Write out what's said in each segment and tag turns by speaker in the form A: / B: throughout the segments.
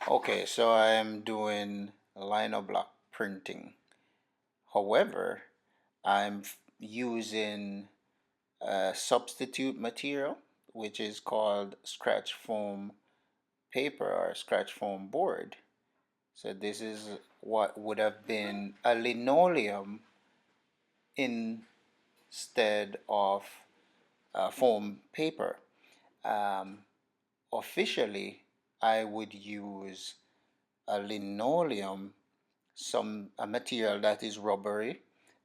A: Okay, so I am doing lino block printing. However, using a substitute material, which is called scratch foam paper or scratch foam board. So this is what would have been a linoleum instead of foam paper. Um, Officially, I would use a linoleum, a material that is rubbery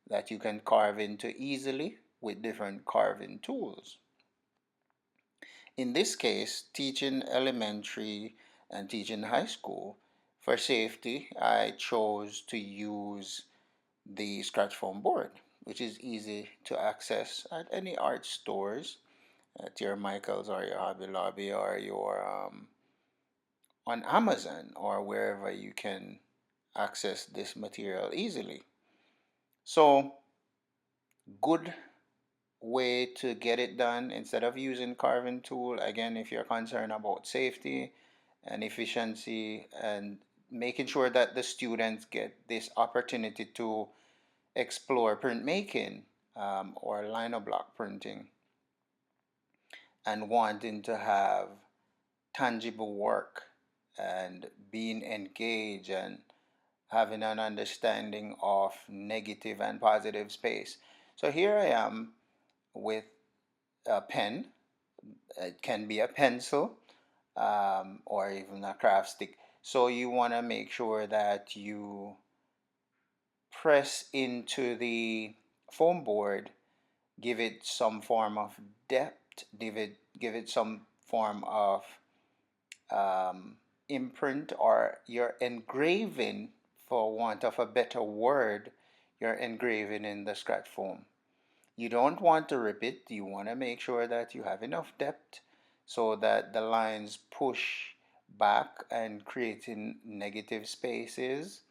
A: that you can carve into easily with different carving tools. In this case, teaching elementary and teaching high school, for safety, I chose to use the scratch foam board, which is easy to access at any art stores, at your Michaels or your Hobby Lobby or your on Amazon or wherever you can access this material easily. So, good way to get it done instead of using carving tool. Again, if you're concerned about safety and efficiency and making sure that the students get this opportunity to explore printmaking or lino block printing and wanting to have tangible work and being engaged and having an understanding of negative and positive space. So here I am with a pen. It can be a pencil or even a craft stick. So you want to make sure that you press into the foam board, give it some form of depth, give it some form of um, imprint, or you're engraving, for want of a better word, you're engraving in the scratch foam. You don't want to rip it. You want to make sure that you have enough depth so that the lines push back and creating negative spaces,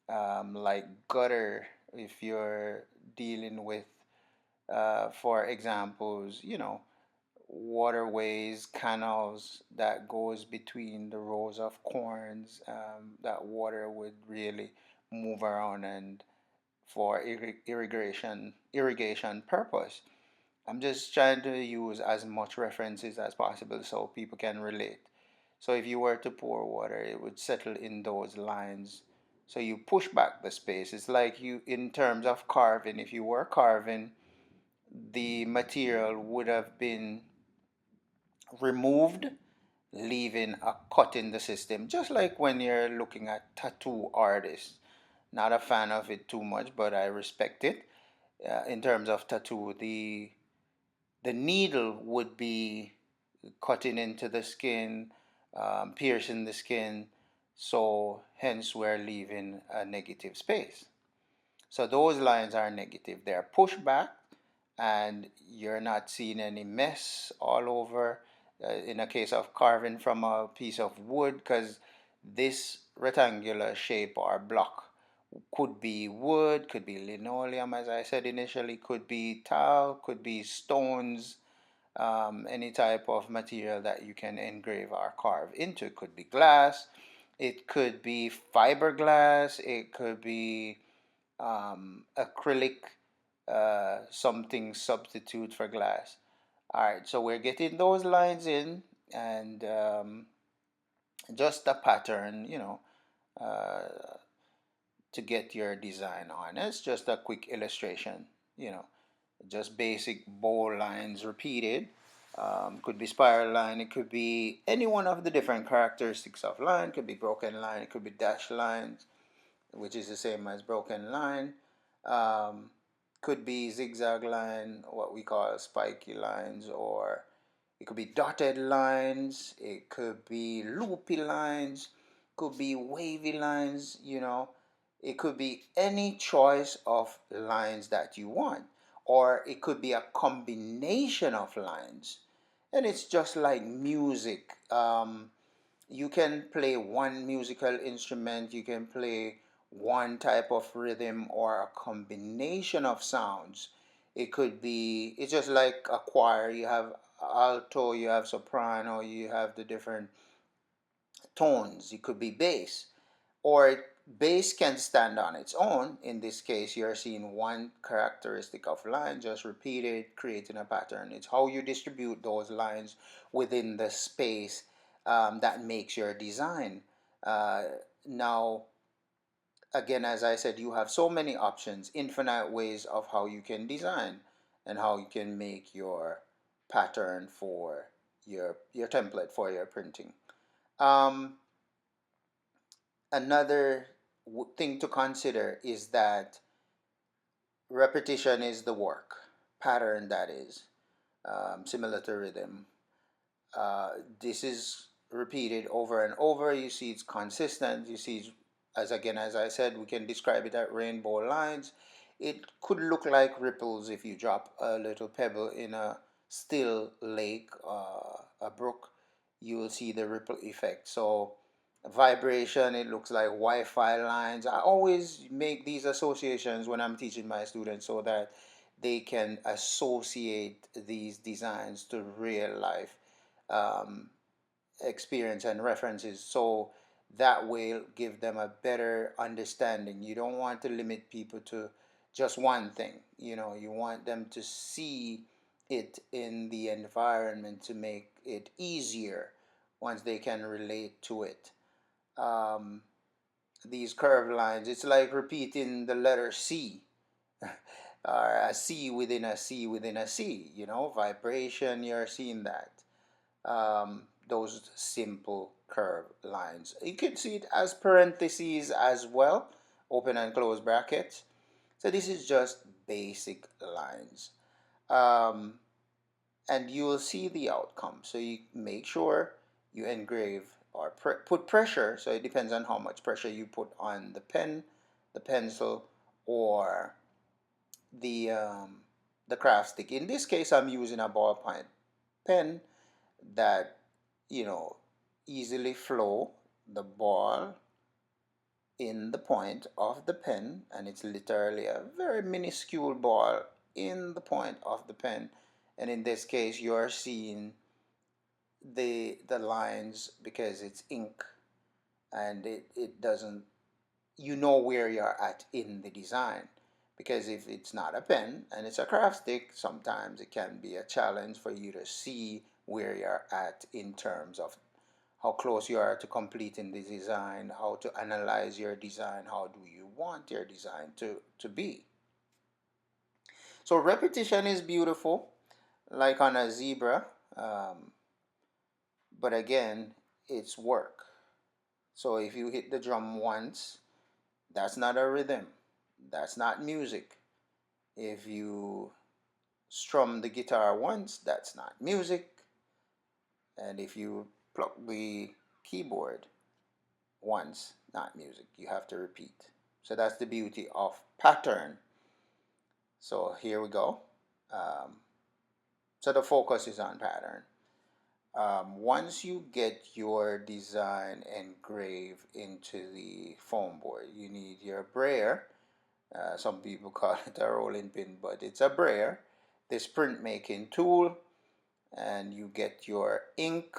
A: like gutter, if you're dealing with, for examples, waterways, canals that goes between the rows of corns, that water would really move around and for irrigation purpose. I'm just trying to use as much references as possible so people can relate. So if you were to pour water, it would settle in those lines. So you push back the space. It's like you, in terms of carving, if you were carving, the material would have been removed, leaving a cut in the system. Just like when you're looking at tattoo artists. Not a fan of it too much, but I respect it. In terms of tattoo, the needle would be cutting into the skin, piercing the skin, so hence we're leaving a negative space. So those lines are negative. They're pushed back, and you're not seeing any mess all over. In a case of carving from a piece of wood, because this rectangular shape or block could be wood, could be linoleum, as I said initially, could be tile, could be stones, any type of material that you can engrave or carve into. It could be glass, it could be fiberglass, it could be acrylic, something substitute for glass. All right, so we're getting those lines in, and just a pattern, uh, to get your design on. It's just a quick illustration, you know, just basic bow lines repeated. Could be spiral line, it could be any one of the different characteristics of line, it could be broken line, it could be dashed lines, which is the same as broken line. Um, could be zigzag line, what we call spiky lines, or it could be dotted lines, it could be loopy lines, could be wavy lines, it could be any choice of lines that you want, or it could be a combination of lines. And it's just like music. You can play one musical instrument, you can play one type of rhythm or a combination of sounds. It's just like a choir. You have alto, you have soprano, you have the different tones. It could be bass, or bass can stand on its own. In this case, you're seeing one characteristic of line just repeated, creating a pattern. It's how you distribute those lines within the space that makes your design. Uh, Now, again, as I said, you have so many options, infinite ways of how you can design and how you can make your pattern for your template for your printing. Um, Another thing to consider is that repetition is the work, pattern that is, similar to rhythm. This is repeated over and over. You see it's consistent. You see, as again, as I said, we can describe it as rainbow lines. It could look like ripples if you drop a little pebble in a still lake, a brook. You will see the ripple effect. So vibration, it looks like Wi-Fi lines. I always make these associations when I'm teaching my students so that they can associate these designs to real life um, experience and references, so that will give them a better understanding. You don't want to limit people to just one thing. You want them to see it in the environment to make it easier once they can relate to it. um, these curved lines, it's like repeating the letter C, or a C within a C within a C. Vibration, you're seeing that. Those simple curved lines. You can see it as parentheses as well, open and close brackets. So this is just basic lines. Um, and you will see the outcome. So you make sure you engrave or put pressure. So it depends on how much pressure you put on the pen, the pencil, or the um, the craft stick. In this case, I'm using a ballpoint pen that you know easily flow the ball in the point of the pen, and it's literally a very minuscule ball in the point of the pen. And in this case, you're seeing the lines because it's ink, and it doesn't, where you're at in the design. Because if it's not a pen and it's a craft stick, sometimes it can be a challenge for you to see where you're at in terms of how close you are to completing the design, how to analyze your design, how do you want your design to be. So repetition is beautiful, like on a zebra, um, but again, it's work. So if you hit the drum once, that's not a rhythm, that's not music. If you strum the guitar once, that's not music. And if you pluck the keyboard once, not music. You have to repeat. So that's the beauty of pattern. So here we go. Um, so the focus is on pattern. Once you get your design engraved into the foam board, you need your brayer. Some people call it a rolling pin, but it's a brayer. This printmaking tool, and you get your ink.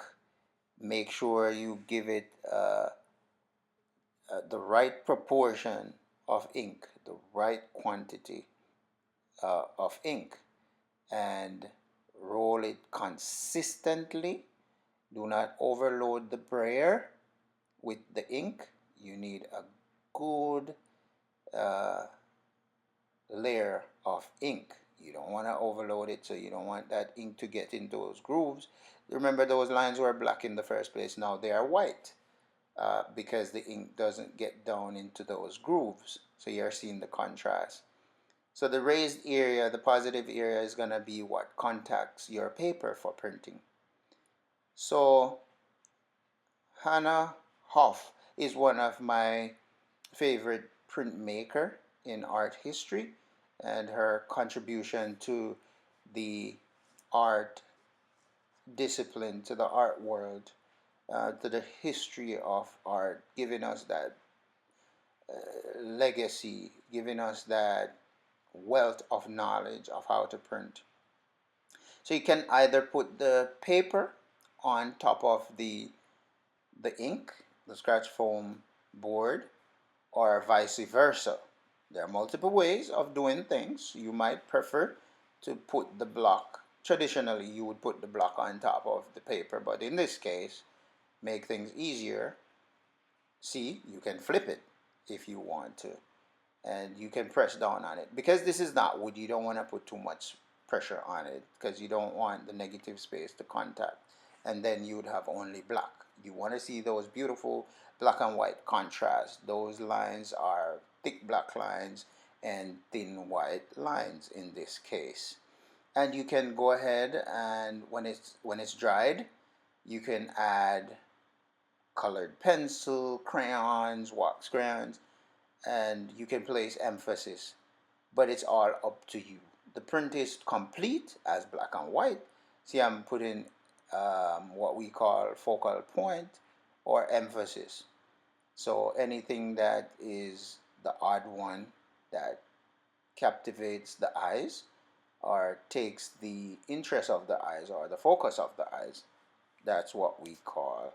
A: Make sure you give it the right proportion of ink, the right quantity of ink, and roll it consistently. Do not overload the brayer with the ink. You need a good uh, layer of ink. You don't want to overload it, so you don't want that ink to get into those grooves. Remember, those lines were black in the first place. Now they are white. Because the ink doesn't get down into those grooves. So you're seeing the contrast. So the raised area, the positive area, is going to be what contacts your paper for printing. So Hannah Hoff is one of my favorite printmaker in art history, and her contribution to the art discipline, to the art world, to the history of art, giving us that legacy, giving us that wealth of knowledge of how to print. So you can either put the paper on top of the ink, the scratch foam board, or vice versa. There are multiple ways of doing things. You might prefer to put the block, traditionally you would put the block on top of the paper, but in this case, make things easier, see, you can flip it if you want to, and you can press down on it. Because this is not wood, you don't want to put too much pressure on it because you don't want the negative space to contact, and then you would have only black. You want to see those beautiful black and white contrast. Those lines are thick black lines and thin white lines in this case. And you can go ahead and when it's dried, you can add colored pencil, crayons, wax crayons, and you can place emphasis, but it's all up to you. The print is complete as black and white. See, I'm putting what we call focal point or emphasis. So anything that is the odd one that captivates the eyes or takes the interest of the eyes or the focus of the eyes, that's what we call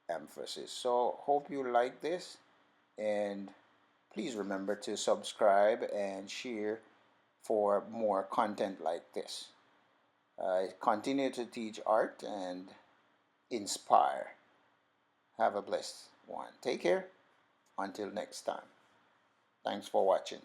A: emphasis. So hope you like this, and please remember to subscribe and share for more content like this. Continue to teach art and inspire. Have a blessed one. Take care. Until next time. Thanks for watching.